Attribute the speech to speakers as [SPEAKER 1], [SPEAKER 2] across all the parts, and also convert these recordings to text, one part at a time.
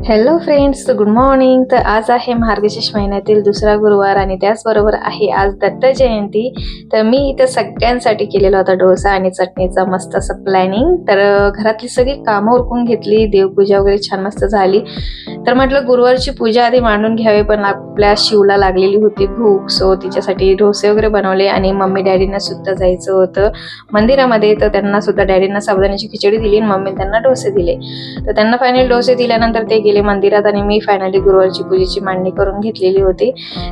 [SPEAKER 1] Hello friends, good morning. तर आज आहे मार्गशीर्ष महिन्यातील दुसरा गुरुवार आणि त्याचबरोबर आहे आज दत्त जयंती. तर मी इथे सगळ्यांसाठी केलेला होता डोसा आणि चटणीचा मस्त असं प्लॅनिंग. तर घरातली सगळी कामं उरकून घेतली, देवपूजा वगैरे छान मस्त झाली. तर म्हटलं गुरुवारची पूजा आधी मांडून घ्यावी, पण आपल्या शिवला लागलेली होती भूक, सो तिच्यासाठी डोसे वगैरे बनवले. आणि मम्मी डॅडींना सुद्धा जायचं होतं मंदिरामध्ये, तर त्यांना सुद्धा डॅडींना साबुदाण्याची खिचडी दिली आणि मम्मी त्यांना डोसे दिले. तर त्यांना फायनल डोसे दिल्यानंतर ते गेले मंदिरात आणि मी फायनली गुरुवारची पूजेची मांडणी करून घेतलेली होती.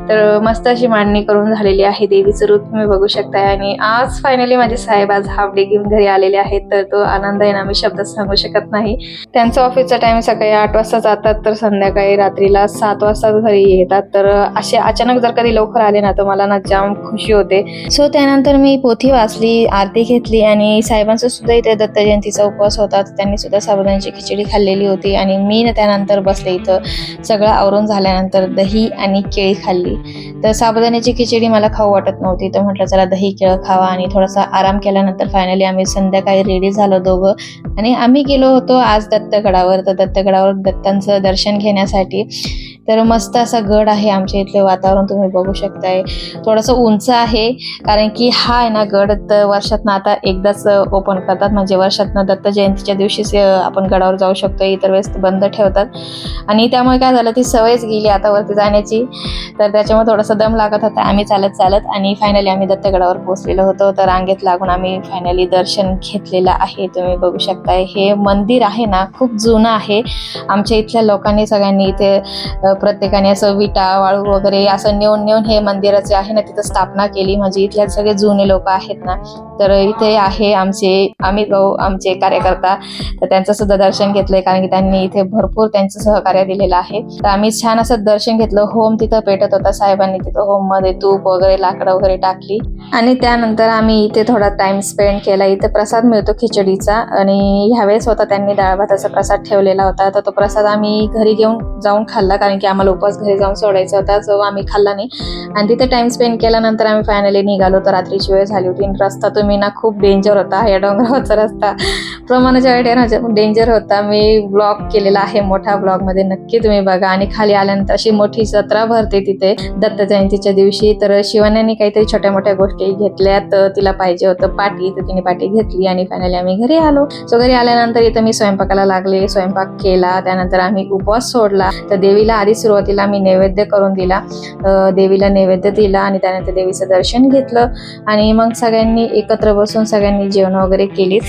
[SPEAKER 1] तर मस्त अशी मांडणी करून झालेली आहे. देवीचं रूप तुम्ही बघू शकताय. आणि आज फायनली माझे साहेब आज हाफ डे घेऊन घरी आलेले आहेत. तर तो आनंद आहे ना, मी शब्दात सांगू शकत नाही. त्यांचा ऑफिसचा टाइम सकाळी 8 वाजता जातात, तर संध्याकाळी रात्रीला 7 वाजता घरी येतात. तर असे अचानक जर कधी लवकर आले ना, तर मला ना जाम खुशी होते. सो त्यानंतर मी पोथी वाचली, आरती घेतली आणि साहेबांचा सुद्धा इथे दत्त जयंतीचा उपवास होता. त्यांनी सुद्धा साबुदाण्याची खिचडी खाल्लेली होती आणि मी त्यानंतर बसले. इथं सगळं आवरून झाल्यानंतर दही आणि केळी खाल्ली. तर साबुदाण्याची खिचडी मला खाऊ वाटत नव्हती, तर म्हटलं चला दही केळं खावा. आणि थोडासा आराम केल्यानंतर फायनली आम्ही संध्याकाळी रेडी झालो दोघं आणि आम्ही गेलो होतो आज दत्तगडावर. तर दत्तगडावर दत्तांचं दर्शन घेण्यासाठी. तर मस्त असा गड आहे. आमच्या इथलं वातावरण तुम्ही बघू शकताय. थोडंसं उंच आहे, कारण की हा आहे ना गड तर वर्षातनं आता एकदाच ओपन करतात, म्हणजे वर्षातनं दत्त जयंतीच्या दिवशीच आपण गडावर जाऊ शकतो, इतर वेळेस बंद ठेवतात. आणि त्यामुळे काय झालं, ती सवयच गेली आता वरती जाण्याची. तर त्याच्यामुळे थोडासा दम लागत होता. आम्ही चालत चालत आणि फायनली आम्ही दत्तगडावर पोहोचलेलो होतो. तर रांगेत लागून आम्ही फायनली दर्शन घेतलेलं आहे. तुम्ही बघू शकताय हे मंदिर आहे ना, खूप जुनं आहे. आमच्या इथल्या लोकांनी सगळ्यांनी इथे प्रत्येकाने असं विटा वाळू वगैरे असं नेऊन हे मंदिराचे आहे ना तिथं स्थापना केली. म्हणजे इथले सगळे जुने लोक आहेत ना, तर इथे आहे आमचे अमित भाऊ, आमचे कार्यकर्ता. तर त्यांचं सुद्धा दर्शन घेतलंय, कारण की त्यांनी इथे भरपूर त्यांचं सहकार्य दिलेलं आहे. तर आम्ही छान असं दर्शन घेतलं. होम तिथं पेटत होता. साहेबांनी तिथं होम मध्ये तूप वगैरे लाकडं वगैरे टाकली आणि त्यानंतर आम्ही इथे थोडा टाइम स्पेंड केला. इथे प्रसाद मिळतो खिचडीचा, आणि ह्यावेळेस होता त्यांनी डाळ भाताचा प्रसाद ठेवलेला होता. तर तो प्रसाद आम्ही घरी घेऊन जाऊन खाल्ला, कारण की आम्हाला उपवास घरी जाऊन सोडायचा होता, जो आम्ही खाल्ला नाही. आणि तिथे टाइम स्पेंड केल्यानंतर आम्ही फायनली निघालो. तर रात्रीची वेळ झाली होती. रस्ता तुम्ही ना खूप डेंजर होता. या डोंगरावरचा रस्ता प्रमाणाच्या वेळेला डेंजर होता. मी ब्लॉग केलेला आहे मोठा, ब्लॉग मध्ये नक्की तुम्ही बघा. आणि खाली आल्यानंतर अशी मोठी जत्रा भरते तिथे दत्त जयंतीच्या दिवशी. तर शिवान्याने काहीतरी छोट्या मोठ्या गोष्टी घेतल्या, तर तिला पाहिजे होतं पाटी, तर तिने पाटी घेतली आणि फायनली आम्ही घरी आलो. सो घरी आल्यानंतर इथं मी स्वयंपाकाला लागले, स्वयंपाक केला. त्यानंतर आम्ही उपवास सोडला. तर देवीला आधी सुरुवातीला मी नैवेद्य करून दिला, देवीला नैवेद्य दिला आणि त्यानंतर देवीचं दर्शन घेतलं. आणि मग सगळ्यांनी एकत्र बसून सगळ्यांनी जेवण वगैरे केली.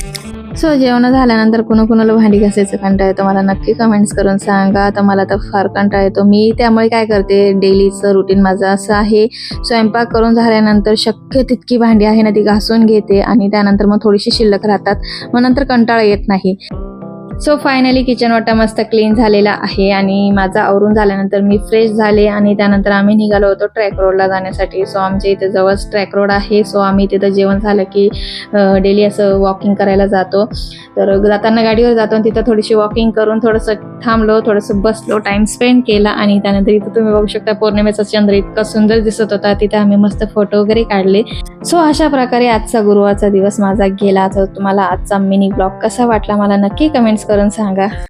[SPEAKER 1] सो जेवण झाल्यानंतर कुणाला भांडी घासायचं कंटाळा येतो मला नक्की कमेंट्स करून सांगा. तर मला तर फार कंटाळा येतो. मी त्यामुळे काय करते, डेलीचं रुटीन माझं असं आहे, स्वयंपाक करून झाल्यानंतर शक्य तितकी भांडी आहे ना ती घासून घेते आणि त्यानंतर मग थोडीशी शिल्लक राहतात, मग नंतर कंटाळा येत नाही. सो फायनली किचन वाटा मस्त क्लीन झालेला आहे. आणि माझा आवरून झाल्यानंतर मी फ्रेश झाले आणि त्यानंतर आम्ही निघालो होतो ट्रॅक रोडला जाण्यासाठी. सो आमच्या इथे जवळच ट्रॅक रोड आहे. सो आम्ही तिथं जेवण झालं की डेली असं वॉकिंग करायला जातो. तर जाताना गाडीवर जातो आणि तिथं थोडीशी वॉकिंग करून थोडंसं थांबलो, थोडंसं बसलो, टाइम स्पेंड केला. आणि त्यानंतर इथं तुम्ही बघू शकता पौर्णिमेचा चंद्र इतका सुंदर दिसत होता. तिथे आम्ही मस्त फोटो वगैरे काढले. सो अशा प्रकारे आजचा गुरुवारचा दिवस माझा गेला. तर तुम्हाला आजचा मिनी ब्लॉग कसा वाटला मला नक्की कमेंट्स करून सांगा.